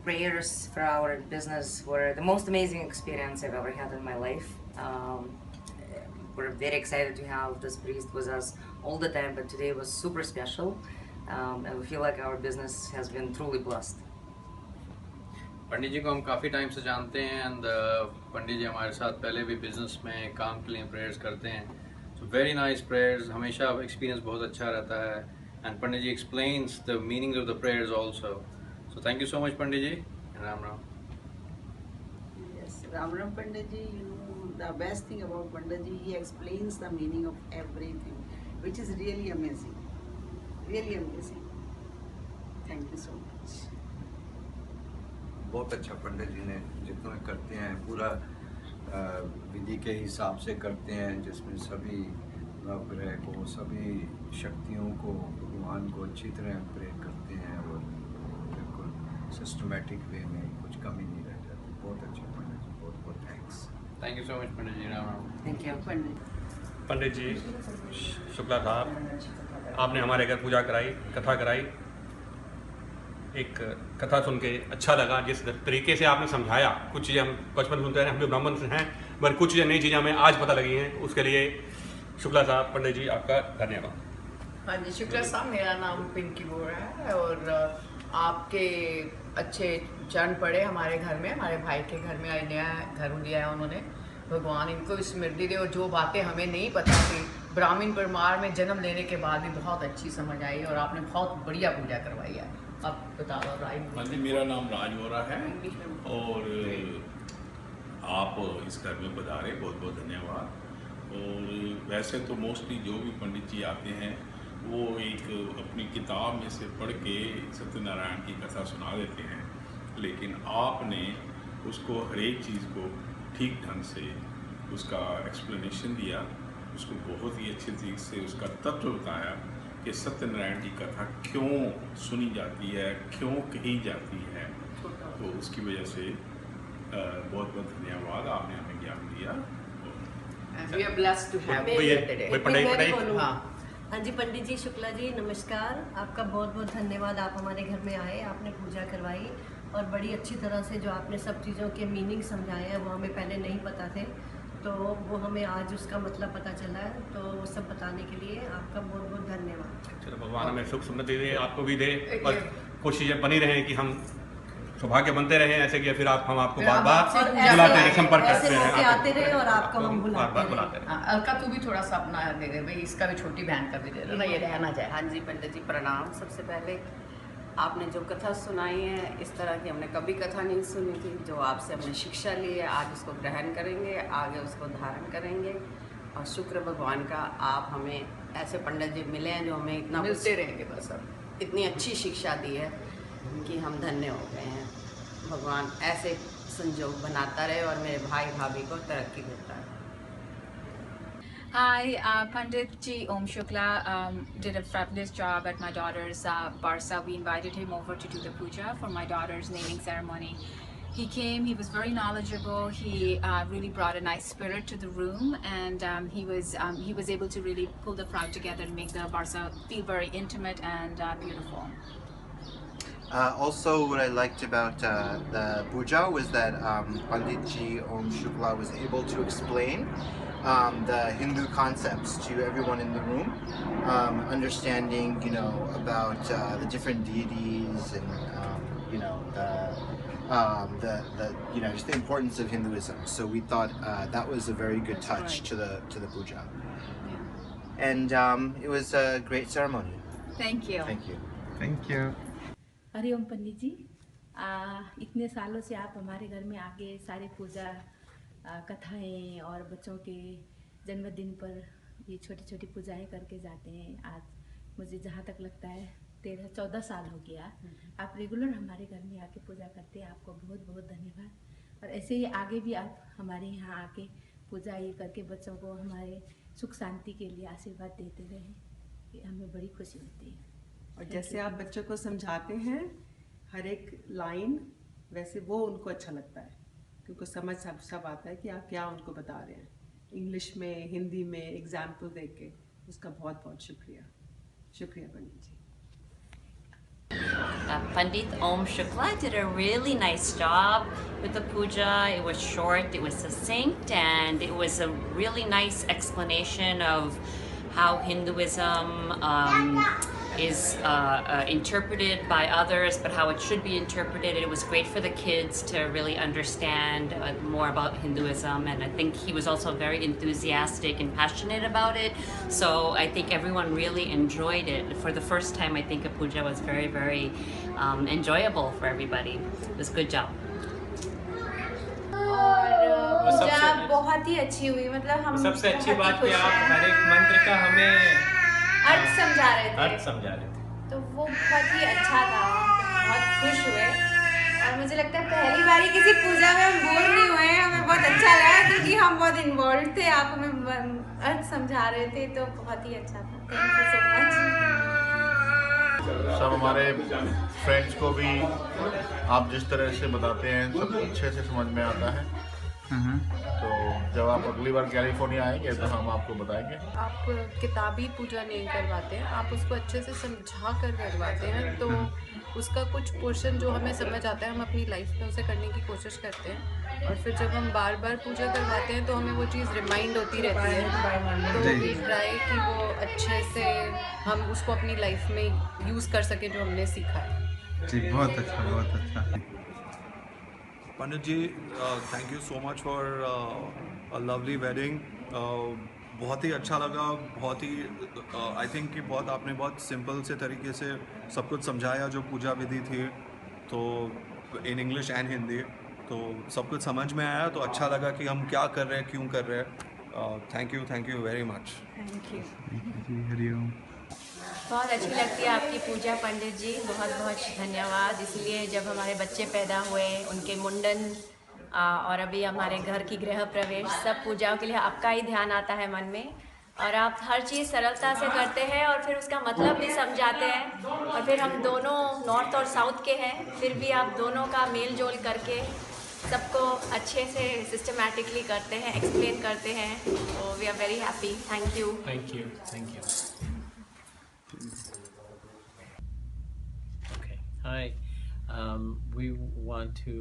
prayers for our business were the most amazing experience I've ever had in my life. We're very excited to have this priest with us all the time, but today was super special, and we feel like our business has been truly blessed. पंडित जी को हम काफ़ी time से जानते हैं and Pandit जी हमारे साथ पहले भी बिजनेस में काम के लिए प्रेयर्स करते हैं. सो वेरी नाइस प्रेयर्स, हमेशा एक्सपीरियंस बहुत अच्छा रहता है and Pandit ji explains the meaning of the prayers also. So thank you so much Pandit ji. Ram Ram. Yes, Ram Ram Pandit ji, the best thing about Pandit ji, he explains the meaning of everything, which is really amazing. Really amazing. Thank you so much. बहुत अच्छा पंडित जी ने जितना करते हैं पूरा विधि के हिसाब से करते हैं, जिसमें सभी नवग्रह को, सभी शक्तियों को, भगवान को अच्छी तरह प्रेयर करते हैं और बिल्कुल सिस्टमेटिक वे में कुछ कमी नहीं रह जाती. बहुत अच्छा पंडित जी, बहुत बहुत thanks. Thank you so much Pandit ji. Ram Ram. Thank you. Pandit ji Shukla साहब, आपने हमारे घर पूजा कराई, कथा कराई. एक कथा सुन के अच्छा लगा. जिस तरीके से आपने समझाया, कुछ चीज़ें हम बचपन सुनते हैं, हम भी ब्राह्मण से हैं, मगर कुछ चीज़ें नई चीज़ें हमें आज पता लगी हैं. उसके लिए शुक्ला साहब, पंडित जी आपका धन्यवाद. हाँ जी, शुक्ला साहब, मेरा नाम पिंकी बोरा है और आपके अच्छे चरण पड़े हमारे घर में, हमारे भाई के घर में नया घर लिया है उन्होंने. भगवान इनको स्मृति दे और जो बातें हमें नहीं पता थी, ब्राह्मण परिवार में जन्म लेने के बाद भी बहुत अच्छी समझ आई और आपने बहुत बढ़िया पूजा करवाई है. आप बता दो. हाँ जी, मेरा नाम राज बोरा है और आप इस घर में पधारे, बहुत बहुत धन्यवाद. और वैसे तो मोस्टली जो भी पंडित जी आते हैं वो एक अपनी किताब में से पढ़ के सत्यनारायण की कथा सुना देते हैं, लेकिन आपने उसको हर एक चीज़ को ठीक ढंग से उसका एक्सप्लेनेशन दिया, उसको बहुत ही अच्छे तरीके से उसका तत्व बताया कि सत्यनारायण की कथा क्यों सुनी जाती है, क्यों कही जाती है. तो उसकी वजह से बहुत बहुत धन्यवाद, आपने हमें ज्ञान दिया. We are blessed to have you here today. हाँ जी, पंडित जी शुक्ला जी नमस्कार. आपका बहुत बहुत धन्यवाद. आप हमारे घर में आए, आपने पूजा करवाई और बड़ी अच्छी तरह से जो आपने सब चीज़ों के मीनिंग समझाए हैं वो हमें पहले नहीं पता थे, तो वो हमें आज उसका मतलब पता चला है. तो वो सब बताने के लिए आपका बहुत बहुत धन्यवाद. चलो, भगवान हमें सुख समृद्धि दे, आपको भी दे और कुछ चीज़ें बनी रहें कि हम सौभाग्य बनते रहें ऐसे कि फिर आप हम आपको बार बार बुलाते रहे, संपर्क करते रहे, आते रहे और आपको हम बुलाते रहे. अलका, तू भी थोड़ा सा अपना दे दे भाई, इसका भी छोटी बहन का भी दे दे ना, ये रहना जाए. हाँ जी पंडित जी प्रणाम. सबसे पहले आपने जो कथा सुनाई है, इस तरह की हमने कभी कथा नहीं सुनी थी. जो आपसे हमने शिक्षा ली है, आज उसको ग्रहण करेंगे, आगे उसको धारण करेंगे. और शुक्र भगवान का आप हमें ऐसे पंडित जी मिले हैं जो हमें इतना मिलते रहेंगे बस. अब इतनी अच्छी शिक्षा दी है कि हम धन्य हो गए हैं. भगवान ऐसे संजोग बनाता रहे और मेरे भाई भाभी को तरक्की देता रहे. Hi, Pandit Ji Om Shukla did a fabulous job at my daughter's Barsa. We invited him over to do the puja for my daughter's naming ceremony. He came, he was very knowledgeable, he really brought a nice spirit to the room, and he was able to really pull the crowd together and make the Barsa feel very intimate and beautiful. Also, what I liked about the puja was that Pandit Ji Om Shukla was able to explain the Hindu concepts to everyone in the room, understanding, about the different deities and, just the importance of Hinduism. So we thought that was a very good touch to the puja, and it was a great ceremony. Thank you. Thank you. Thank you. Hariom Pandit ji, इतने सालों से आप हमारे घर में आके सारी पूजा कथाएं और बच्चों के जन्मदिन पर ये छोटी छोटी पूजाएं करके जाते हैं. आज मुझे जहाँ तक लगता है 13-14 साल हो गया आप रेगुलर हमारे घर में आके पूजा करते हैं. आपको बहुत बहुत धन्यवाद. और ऐसे ही आगे भी आप हमारे यहाँ आके पूजा ये करके बच्चों को हमारे सुख शांति के लिए आशीर्वाद देते रहें, हमें बड़ी खुशी होती है. और जैसे आप बच्चों को समझाते हैं हर एक लाइन, वैसे वो उनको अच्छा लगता है क्योंकि समझ सब आता है कि आप क्या उनको बता रहे हैं. इंग्लिश में, हिंदी में एग्जाम्पल दे के उसका बहुत बहुत शुक्रिया. शुक्रिया पंडित जी. Pandit Om Shukla did a really nice job with the puja. It was short, it was succinct, and it was a really nice explanation of how Hinduism is interpreted by others, but how it should be interpreted. It was great for the kids to really understand more about Hinduism, and I think he was also very enthusiastic and passionate about it. So I think everyone really enjoyed it. For the first time, I think a puja was very, very enjoyable for everybody. It was a good job. और पूजा बहुत ही अच्छी हुई, मतलब हम सबसे अच्छी बात कि आप हर एक मंत्र का हमें अर्थ समझा रहे थे, तो वो बहुत ही अच्छा था, बहुत खुश हुए। और मुझे लगता है पहली बारी किसी पूजा में हम बोर नहीं हुए, हमें बहुत अच्छा लगा क्योंकि हम बहुत इन्वॉल्व थे, आप हमें अर्थ समझा रहे थे, तो बहुत ही अच्छा था। Thank you so much. सब हमारे फ्रेंड्स को भी आप जिस तरह से बताते हैं सब अच्छे से समझ में आता है, तो जब आप अगली बार कैलिफोर्निया आएंगे तो हम आपको बताएंगे। आप किताबी पूजा नहीं करवाते हैं, आप उसको अच्छे से समझा कर करवाते हैं, तो उसका कुछ पोर्शन जो हमें समझ आता है हम अपनी लाइफ में उसे करने की कोशिश करते हैं, और फिर जब हम बार बार पूजा करवाते हैं तो हमें वो चीज़ रिमाइंड होती रहती है, तो वी ट्राई कि वो अच्छे से हम उसको अपनी लाइफ में यूज़ कर सकें जो हमने सीखा है। जी बहुत अच्छा, बहुत अच्छा। Pandit ji, thank you so much for a lovely wedding. बहुत ही अच्छा लगा, बहुत ही आई थिंक कि बहुत आपने बहुत सिंपल से तरीके से सब कुछ समझाया जो पूजा विधि थी, तो इन इंग्लिश एंड हिंदी, तो सब कुछ समझ में आया, तो अच्छा लगा कि हम क्या कर रहे हैं, क्यों कर रहे हैं। Thank you very much. Thank you ji, Hariom. बहुत अच्छी लगती है आपकी पूजा पंडित जी, बहुत बहुत धन्यवाद। इसलिए जब हमारे बच्चे पैदा हुए, उनके मुंडन और अभी हमारे घर की गृह प्रवेश, सब पूजाओं के लिए आपका ही ध्यान आता है मन में, और आप हर चीज़ सरलता से करते हैं और फिर उसका मतलब भी समझाते हैं। और फिर हम दोनों नॉर्थ और साउथ के हैं, फिर भी आप दोनों का मेल जोल करके सबको अच्छे से सिस्टमैटिकली करते हैं, एक्सप्लेन करते हैं, तो we are very happy. Thank you. Thank you, thank you. Okay, hi. We want to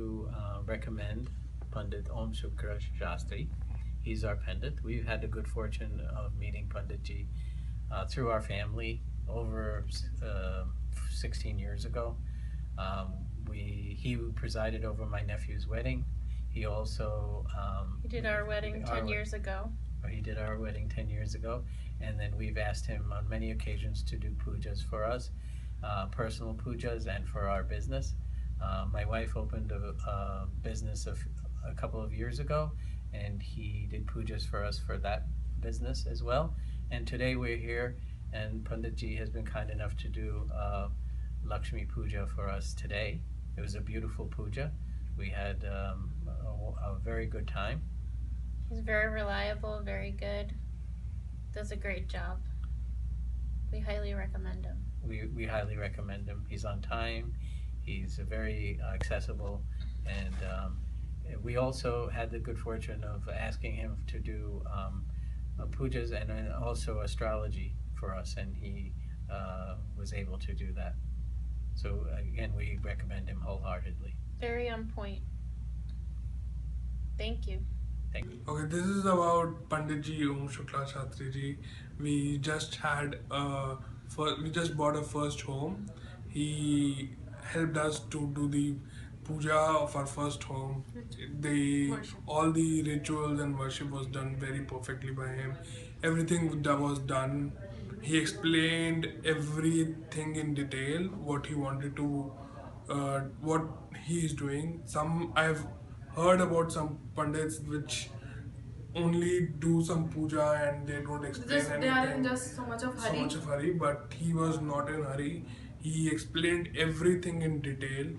recommend Pandit Om Shukla Shastri. He's our Pandit. We've had the good fortune of meeting Pandit Ji through our family over 16 years ago. He presided over my nephew's wedding. He also He did our wedding 10 years ago. He did our wedding 10 years ago, and then we've asked him on many occasions to do pujas for us, personal pujas, and for our business. My wife opened a business a couple of years ago, and he did pujas for us for that business as well. And today we're here, and Pandit Ji has been kind enough to do Lakshmi Puja for us today. It was a beautiful puja. We had a very good time. He's very reliable, very good. Does a great job. We highly recommend him. We highly recommend him. He's on time. He's very accessible, and we also had the good fortune of asking him to do pujas and also astrology for us, and he was able to do that. So again, we recommend him wholeheartedly. Very on point. Thank you. Thank you. Okay, this is about Pandit Ji Om Shukla Shastri Ji. We just bought a first home. He helped us to do the puja of our first home. All the rituals and worship was done very perfectly by him. Everything that was done, he explained everything in detail, what he wanted to, what he is doing. I've heard about some pandits which only do some puja and they don't explain anything. They are in just so much of hurry. But he was not in hurry. He explained everything in detail,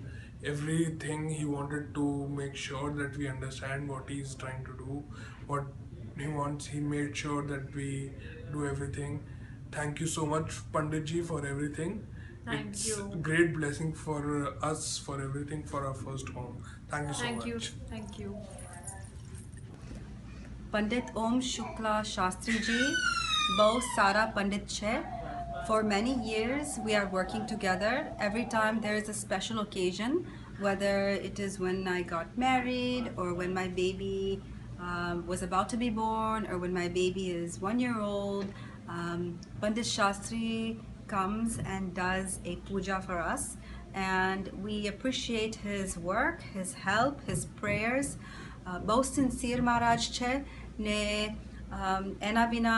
everything. He wanted to make sure that we understand what he is trying to do, what he wants. He made sure that we do everything. Thank you so much, Pandit Ji, for everything. Thank you. Great blessing for us, for everything, for our first home. Thank you so much. Thank you. पंडित ओम शुक्ला शास्त्री जी बहुत सारा पंडित है, For many years, we are working together. Every time there is a special occasion, whether it is when I got married or when my baby was about to be born or when my baby is 1 year old, Pandit Shastri comes and does a puja for us, and we appreciate his work, his help, his prayers. बहुत sincere Maharaj છે ને એના વિના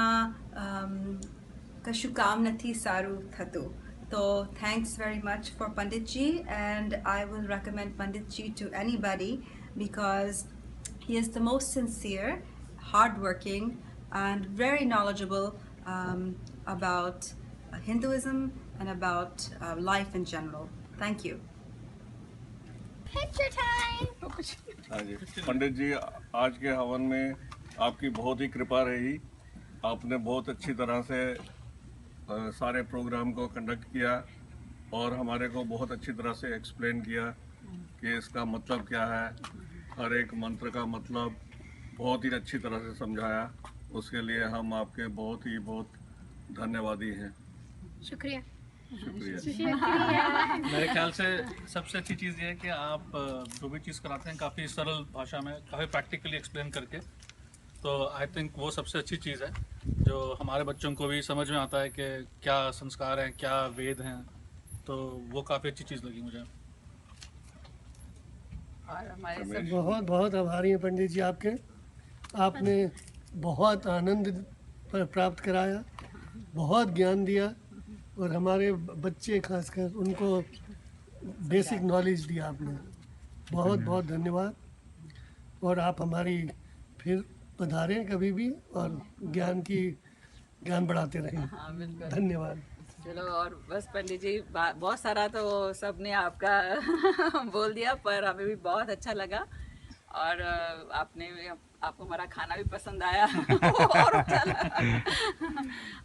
કશું કામ નથી સારું થતું. So thanks very much for Panditji, and I will recommend Panditji to anybody because he is the most sincere, hardworking, and very knowledgeable about Hinduism and about life in general. Thank you. Picture time. हाँ जी, पंडित जी आज के हवन में आपकी बहुत ही कृपा रही. आपने बहुत अच्छी तरह से सारे प्रोग्राम को कंडक्ट किया और हमारे को बहुत अच्छी तरह से एक्सप्लेन किया कि इसका मतलब क्या है, हर एक मंत्र का मतलब बहुत ही अच्छी तरह से समझाया. उसके लिए हम आपके बहुत धन्यवादी हैं. शुक्रिया. मेरे ख्याल से सबसे अच्छी चीज़ ये है कि आप जो भी चीज़ कराते हैं काफ़ी सरल भाषा में, काफ़ी प्रैक्टिकली एक्सप्लेन करके. तो आई थिंक वो सबसे अच्छी चीज़ है जो हमारे बच्चों को भी समझ में आता है कि क्या संस्कार हैं, क्या वेद हैं. तो वो काफ़ी अच्छी चीज़ लगी मुझे. और हमारे सब बहुत आभारी हैं पंडित जी आपके. आपने बहुत आनंद प्राप्त कराया, बहुत ज्ञान दिया और हमारे बच्चे खासकर उनको बेसिक नॉलेज दिया आपने. बहुत धन्यवाद. और आप हमारी फिर पधारें कभी भी और ज्ञान बढ़ाते रहें. हाँ, बिल्कुल. धन्यवाद. चलो, और बस पंडित जी बहुत सारा तो सबने आपका बोल दिया, पर हमें भी बहुत अच्छा लगा और आपको हमारा खाना भी पसंद आया और अच्छा लगा.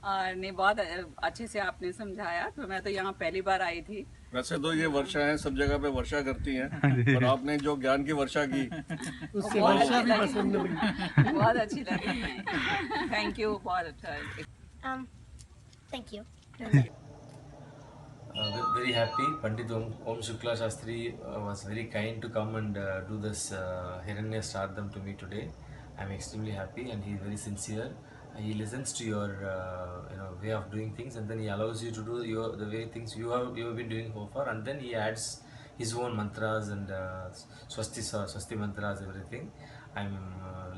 और नहीं, बहुत अच्छे से आपने समझाया. तो मैं तो यहाँ पहली बार आई थी. वैसे तो ये वर्षा है, सब जगह पे वर्षा करती हैं, पर आपने जो ज्ञान की वर्षा की उससे वर्षा भी पसंद लगी. बहुत अच्छी लगी. Thank you. बहुत अच्छा. Thank you. Very happy. Pandit Om Shukla Shastri was very kind to come and do this Hiranya Shraddham to me today. I'm extremely happy, and he's very sincere. He listens to your way of doing things, and then he allows you to do the way things you have been doing so far, and then he adds his own mantras and swasti mantras, everything. I'm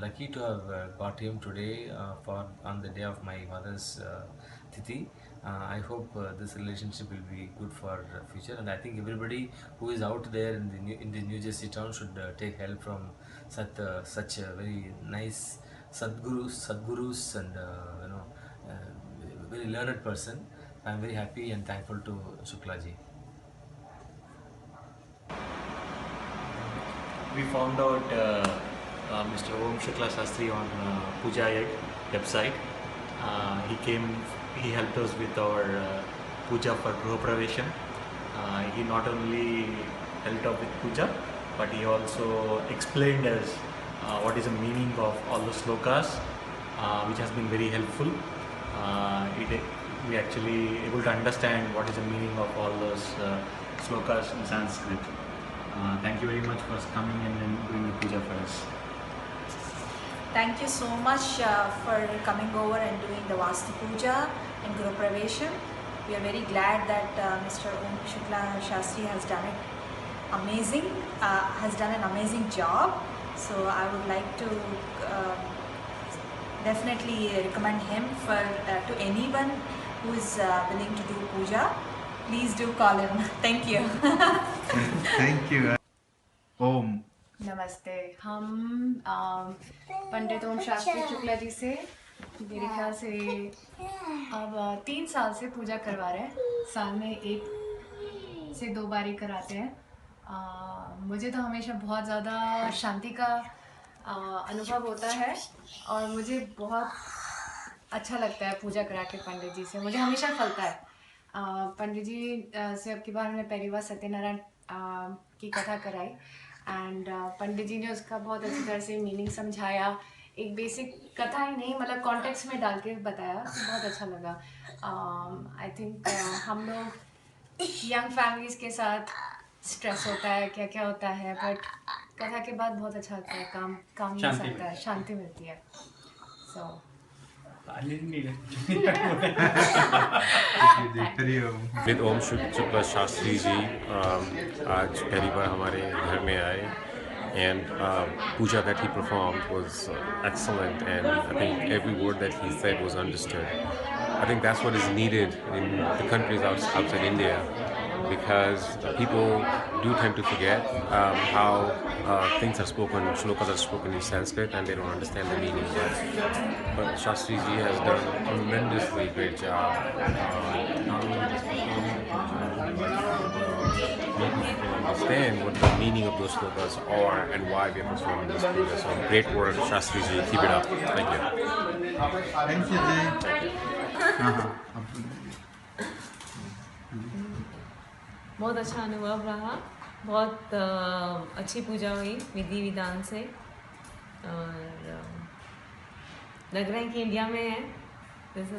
lucky to have got him today on the day of my mother's Tithi. I hope this relationship will be good for future, and I think everybody who is out there in the New Jersey town should take help from such a very nice Sadgurus and very learned person. I'm very happy and thankful to Shukla ji. We found out Mr. Om Shukla Shastri on Puja website. He helped us with our puja for Gruha Pravesham. He not only helped out with puja, but he also explained us what is the meaning of all the slokas, which has been very helpful. We actually able to understand what is the meaning of all those slokas in Sanskrit. Thank you very much for coming and doing the puja for us. Thank you so much for coming over and doing the Vastu Puja and Guru Pravesham. We are very glad that Mr. Om Shukla Shastri has done an amazing job. So I would like to definitely recommend him to anyone who is willing to do puja. Please do call him. Thank you. Thank you. Om. नमस्ते. हम पंडित ओम शास्त्री शुक्ला जी से मेरे ख्याल से अब 3 साल से पूजा करवा रहे हैं. साल में 1 से 2 बार ही कराते हैं. मुझे तो हमेशा बहुत ज़्यादा शांति का अनुभव होता है और मुझे बहुत अच्छा लगता है पूजा करा के पंडित जी से. मुझे हमेशा फलता है. पंडित जी से अब की बार हमने पहली बार सत्यनारायण की कथा कराई एंड पंडित जी ने उसका बहुत अच्छी तरह से मीनिंग समझाया. एक बेसिक कथा ही नहीं, मतलब कॉन्टेक्स्ट में डाल के बताया. बहुत अच्छा लगा. आई थिंक हम लोग यंग फैमिलीज के साथ स्ट्रेस होता है, क्या क्या होता है, बट कथा के बाद बहुत अच्छा होता है, काम मिल सकता है, शांति मिलती है. सो पंडित ओम शुक्ला शास्त्री जी आज पहली बार हमारे घर में आए, and puja that he performed was excellent, and I think every word that he said was understood. I think that's what is needed in the countries outside India, because people do tend to forget how things are spoken, shlokas are spoken in Sanskrit, and they don't understand the meaning. But Shastri ji has done a tremendously great job, not only just performing the puja, making people understand what the meaning of those shlokas are and why we are performing this puja. So great work, Shastri ji. Keep it up. Thank you. Thank you, Jay. बहुत अच्छा अनुभव रहा, बहुत अच्छी पूजा हुई विधि विधान से, और लग रहा है कि इंडिया में है, जैसे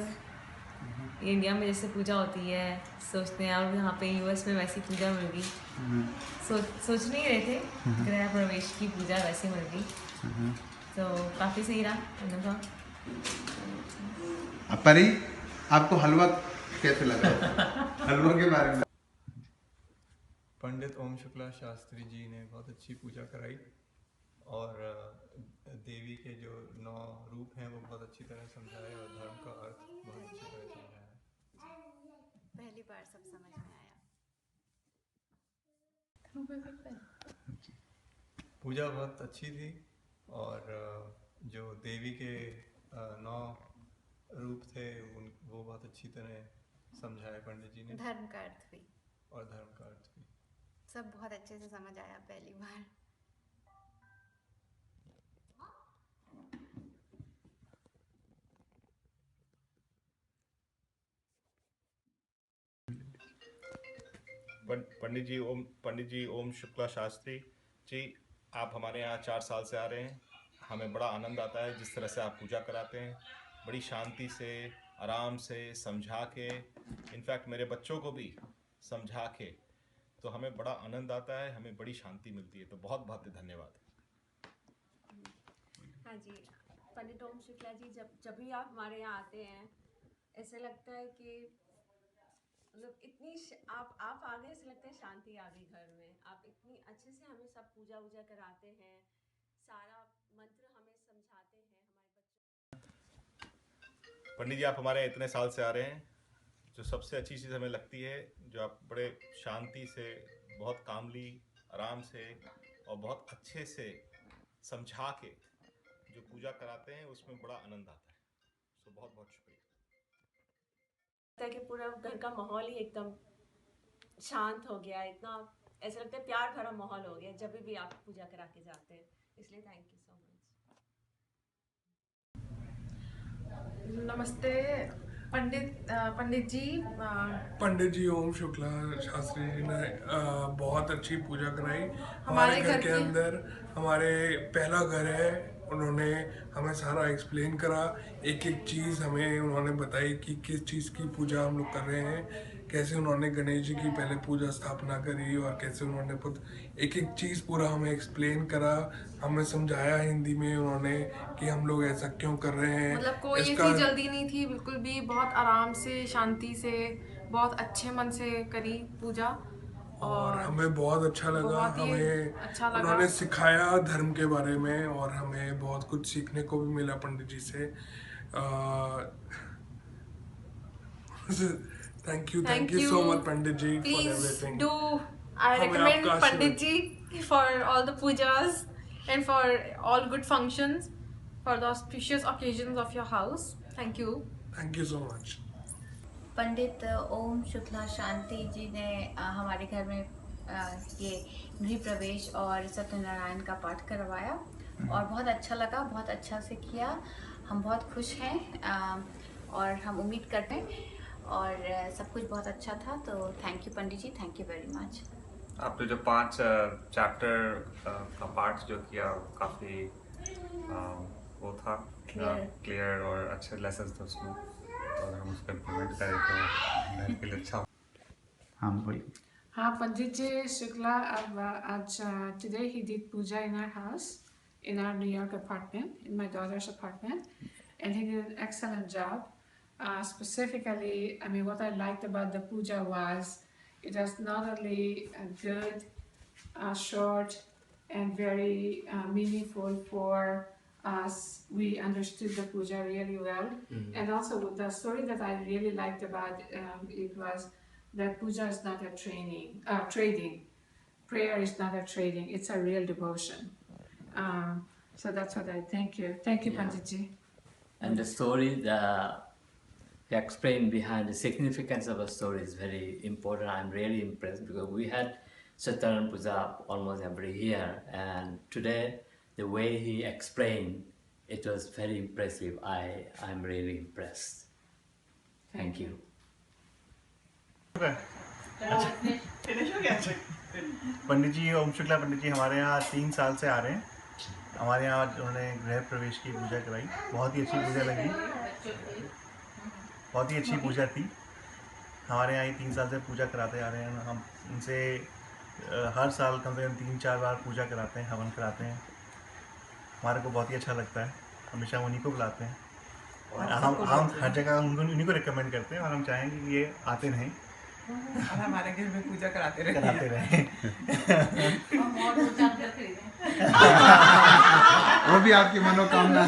इंडिया में जैसे पूजा होती है सोचते हैं, और यहाँ पे यूएस में वैसी पूजा होगी, सोच नहीं रहे थे गृह प्रवेश की पूजा वैसे होगी, तो काफ़ी सही रहा अनुभव. परी, आपको हलवा कैसे लगा? हलवा के बारे में. पंडित ओम शुक्ला शास्त्री जी ने बहुत अच्छी पूजा कराई, और देवी के जो 9 रूप हैं वो बहुत अच्छी तरह समझाए, और धर्म का अर्थ बहुत अच्छी तरह समझाया. पहली बार सब समझ में आया. पूजा बहुत अच्छी थी, और जो देवी के 9 रूप थे वो बहुत अच्छी तरह समझाए पंडित जी ने. धर्म का अर्थ भी, और धर्म का अर्थ भी सब बहुत अच्छे से समझ आया पहली बार. पंडित जी ओम शुक्ला शास्त्री जी, आप हमारे यहाँ 4 साल से आ रहे हैं. हमें बड़ा आनंद आता है जिस तरह से आप पूजा कराते हैं, बड़ी शांति से, आराम से समझा के, इनफैक्ट मेरे बच्चों को भी समझा के, तो हमें बड़ा आनंद आता है, हमें बड़ी शांति मिलती है. तो बहुत बहुत धन्यवाद. हाँ जी, पंडित ओम शुक्ला जी, जब भी आप हमारे यहाँ आते हैं ऐसे लगता है कि मतलब इतनी आप आ गए, ऐसे लगता है शांति आ गई घर में. आप इतनी अच्छे से हमें सब पूजा वूजा कराते हैं, सारा मंत्र हमें समझाते हैं. पंडित जी, आप हमारे यहाँ इतने साल से आ रहे हैं, जो सबसे अच्छी चीज़ हमें लगती है, जो आप बड़े शांति से, बहुत कामली, आराम से और बहुत अच्छे से समझा के जो पूजा कराते हैं, उसमें बड़ा आनंद आता है. सो बहुत बहुत शुक्रिया. कि पूरा घर का माहौल ही एकदम शांत हो गया, इतना ऐसा लगता है प्यार भरा माहौल हो गया जब भी आप पूजा करा के जाते हैं. इसलिए थैंक यू सो मच. नमस्ते पंडित जी. पंडित जी ओम शुक्ला शास्त्री जी ने बहुत अच्छी पूजा कराई हमारे घर के अंदर. हमारे पहला घर है, उन्होंने हमें सारा एक्सप्लेन करा, एक एक चीज़ हमें उन्होंने बताई कि किस चीज़ की पूजा हम लोग कर रहे हैं, कैसे उन्होंने गणेश जी की पहले पूजा स्थापना करी, और कैसे उन्होंने एक एक चीज़ पूरा हमें एक्सप्लेन करा, हमें समझाया हिंदी में उन्होंने कि हम लोग ऐसा क्यों कर रहे हैं. मतलब कोई ऐसी जल्दी नहीं थी, बिल्कुल भी बहुत आराम से, शांति से, बहुत अच्छे मन से करी पूजा, और हमें बहुत अच्छा लगा. हमें अच्छा लगा. उन्होंने सिखाया धर्म के बारे में, और हमें बहुत कुछ सीखने को भी मिला पंडित जी से. Thank you so much, Pandit ji, for everything. I recommend Pandit ji for all the pujas and for all good functions, for the auspicious occasions of your house. Thank you. Thank you so much. पंडित ओम शुक्ला शांति जी ने हमारे घर में ये गृह प्रवेश और सत्यनारायण का पाठ करवाया, और बहुत अच्छा लगा, बहुत अच्छा से किया. हम बहुत खुश हैं, और हम उम्मीद करते हैं, और सब कुछ बहुत अच्छा था. तो thank you Pandit ji, thank you very much. आपने जो 5 चैप्टर का पाठ जो किया, काफ़ी वो था क्लियर और अच्छे लेसन्स थे उसमें. और हम उसका इम्प्लीमेंट करें तो हेल्थ के लिए अच्छा। हाँ बोलिए। हाँ, Pandit Ji Shukla, today he did puja in our house, in our New York apartment, in my daughter's apartment, and he did an excellent job. Specifically, I mean, what I liked about the puja was it was not only good, short, and very meaningful for us. We understood the puja really well, and also the story that I really liked about it was that puja is not a trading. Prayer is not a trading. It's a real devotion. So that's what I thank you. Thank you, Yeah. Pandit Ji. And the story, he explained behind the significance of the story is very important. I'm really impressed because we had Satyanan Puja almost every year, and today the way he explained it was very impressive. I'm really impressed. Thank you. Pandit जी ओम शुक्ला पंडित जी हमारे यहाँ 3 साल से आ रहे हैं। हमारे यहाँ उन्होंने गृह प्रवेश की पूजा कराई, बहुत ही अच्छी पूजा लगी, बहुत ही अच्छी पूजा थी। हमारे यहाँ 3 साल से पूजा कराते आ रहे हैं। हम उनसे हर साल कम से कम 3-4 बार पूजा कराते हैं, हवन कराते हैं। हमारे को बहुत ही अच्छा लगता है, हमेशा उन्हीं को बुलाते हैं और हम हर जगह उन्हीं को रिकमेंड करते हैं और हम चाहेंगे कि ये आते रहें और हमारे घर में पूजा कराते रहें। वो भी आपकी मनोकामना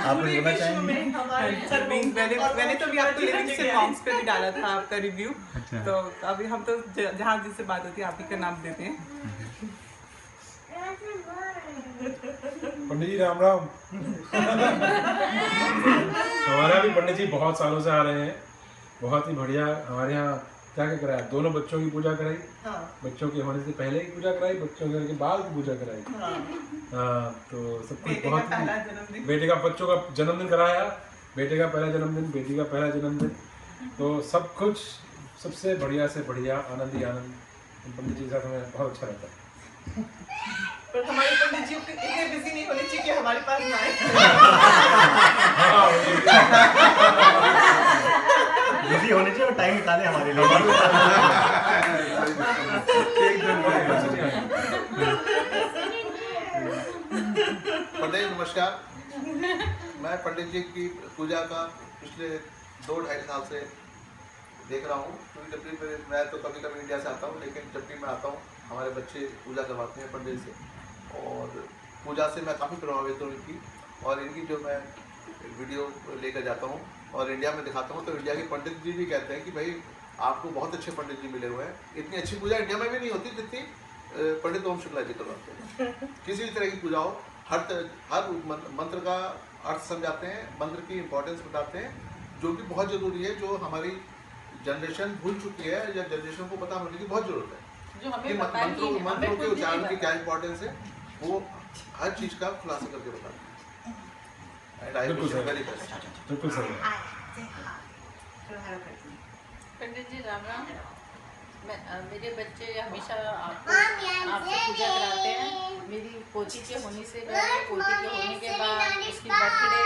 आप कुछ बोलना चाहेंगे? मैंने तो अभी आपको लिरिक्स से सॉन्ग्स पे भी डाला था आपका रिव्यू। अच्छा। तो अभी हम तो जहाँ जिससे बात होती है आप ही का नाम देते हैं। पंडित जी राम राम। हमारा भी पंडित जी बहुत सालों से आ रहे हैं, बहुत ही बढ़िया। हमारे यहाँ क्या क्या कराया, दोनों बच्चों की पूजा कराई, बच्चों के होने से पहले की पूजा कराई, बच्चों के होने के बाद की पूजा कराई। तो सब कुछ बहुत ही, बेटे का बच्चों का जन्मदिन कराया, बेटे का पहला जन्मदिन, बेटी का पहला जन्मदिन, तो सब कुछ सबसे बढ़िया से बढ़िया, आनंद ही आनंद। पंडित जी के साथ हमें बहुत अच्छा लगता है। पर हमारे पंडित जी इतने बिजी नहीं होने चाहिए कि हमारे पास ना आए। बिजी होने चाहिए और टाइम निकाले हमारे लिए। पंडित नमस्कार, मैं पंडित जी की पूजा का पिछले 2-2.5 साल से देख रहा हूँ। क्योंकि जब भी मैं तो कभी कभी इंडिया से आता हूँ, लेकिन जब भी मैं आता हूँ हमारे बच्चे पूजा करवाते हैं पंडित से, और पूजा से मैं काफ़ी प्रभावित हूँ इनकी। और इनकी जो मैं वीडियो लेकर जाता हूँ और इंडिया में दिखाता हूँ, तो इंडिया के पंडित जी भी कहते हैं कि भाई आपको बहुत अच्छे पंडित जी मिले हुए हैं। इतनी अच्छी पूजा इंडिया में भी नहीं होती जितनी पंडित ओम शुक्ला जी करवाते हैं। किसी भी तरह की पूजा हो, हर मंत्र का अर्थ समझाते हैं, मंत्र की इम्पोर्टेंस बताते हैं, जो कि बहुत ज़रूरी है, जो हमारी जनरेशन भूल चुकी है या जनरेशन को पता होने की बहुत ज़रूरत है कि मंत्रों के उच्चारण की क्या इम्पोर्टेंस है, वो हर चीज़ का खुलासा करके बताते हैं। बिल्कुल सही। पंडित जी राम राम। मेरे बच्चे हमेशा आपसे पूजा कराते हैं। मेरी पोती के होने से पहले, पोती के होने के बाद, उसकी बर्थडे,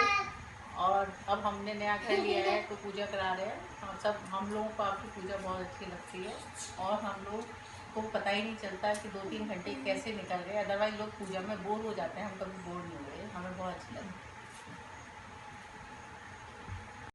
और अब हमने नया घर लिया है तो पूजा करा रहे हैं। हम लोगों को आपकी पूजा बहुत अच्छी लगती है और हम लोग को पता ही नहीं चलता कि 2-3 घंटे कैसे निकल गए। अदरवाइज लोग पूजा में बोर हो जाते हैं, हम कभी बोर नहीं हुए, हमें बहुत अच्छा लगा।